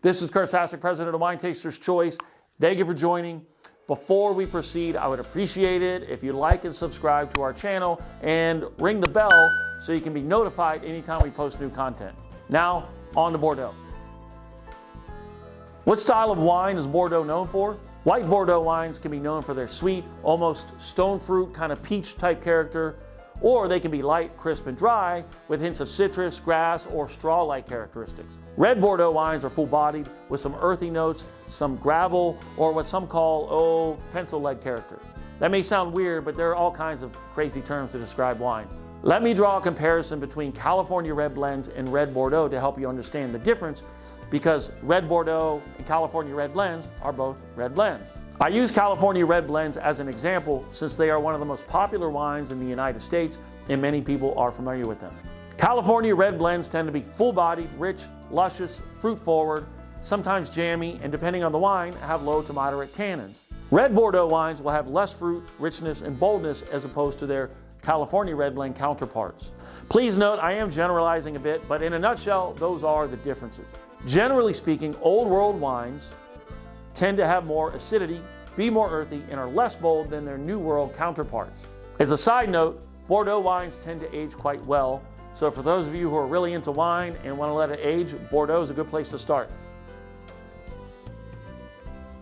This is Curt Sassak, president of Winetasters Choice. Thank you for joining. Before we proceed, I would appreciate it if you like and subscribe to our channel and ring the bell so you can be notified anytime we post new content. Now, on to Bordeaux. What style of wine is Bordeaux known for? White Bordeaux wines can be known for their sweet, almost stone fruit, kind of peach type character, or they can be light, crisp, and dry with hints of citrus, grass, or straw-like characteristics. Red Bordeaux wines are full-bodied with some earthy notes, some gravel, or what some call, pencil-lead character. That may sound weird, but there are all kinds of crazy terms to describe wine. Let me draw a comparison between California red blends and red Bordeaux to help you understand the difference, because red Bordeaux and California red blends are both red blends. I use California red blends as an example since they are one of the most popular wines in the United States and many people are familiar with them. California red blends tend to be full-bodied, rich, luscious, fruit-forward, sometimes jammy, and depending on the wine, have low to moderate tannins. Red Bordeaux wines will have less fruit, richness, and boldness as opposed to their California red blend counterparts. Please note, I am generalizing a bit, but in a nutshell, those are the differences. Generally speaking, Old World wines tend to have more acidity, be more earthy, and are less bold than their New World counterparts. As a side note, Bordeaux wines tend to age quite well, so for those of you who are really into wine and want to let it age, Bordeaux is a good place to start.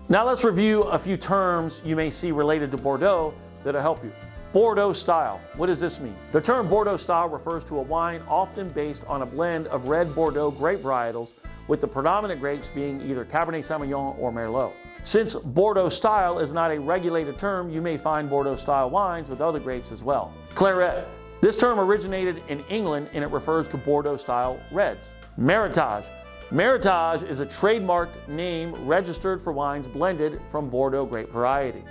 Now let's review a few terms you may see related to Bordeaux that'll help you. Bordeaux style. What does this mean? The term Bordeaux style refers to a wine often based on a blend of red Bordeaux grape varietals, with the predominant grapes being either Cabernet Sauvignon or Merlot. Since Bordeaux style is not a regulated term, you may find Bordeaux style wines with other grapes as well. Claret. This term originated in England and it refers to Bordeaux style reds. Meritage. Meritage is a trademarked name registered for wines blended from Bordeaux grape variety.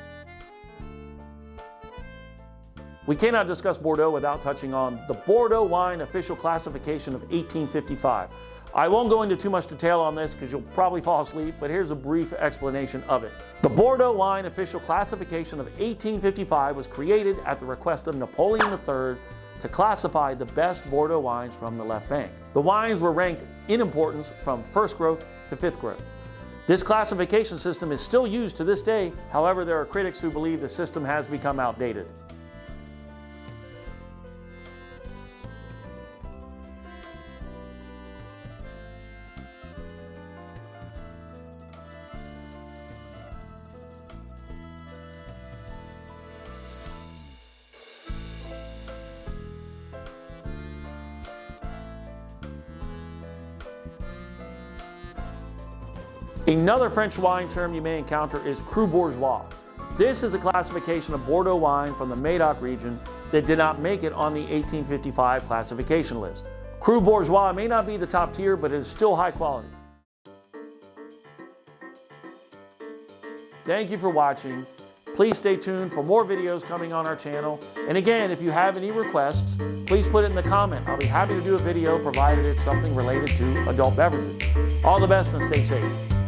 We cannot discuss Bordeaux without touching on the Bordeaux wine official classification of 1855. I won't go into too much detail on this because you'll probably fall asleep, but here's a brief explanation of it. The Bordeaux wine official classification of 1855 was created at the request of Napoleon III to classify the best Bordeaux wines from the left bank. The wines were ranked in importance from first growth to fifth growth. This classification system is still used to this day. However, there are critics who believe the system has become outdated. Another French wine term you may encounter is Cru Bourgeois. This is a classification of Bordeaux wine from the Médoc region that did not make it on the 1855 classification list. Cru Bourgeois may not be the top tier, but it is still high quality. Thank you for watching. Please stay tuned for more videos coming on our channel. And again, if you have any requests, please put it in the comment. I'll be happy to do a video provided it's something related to adult beverages. All the best and stay safe.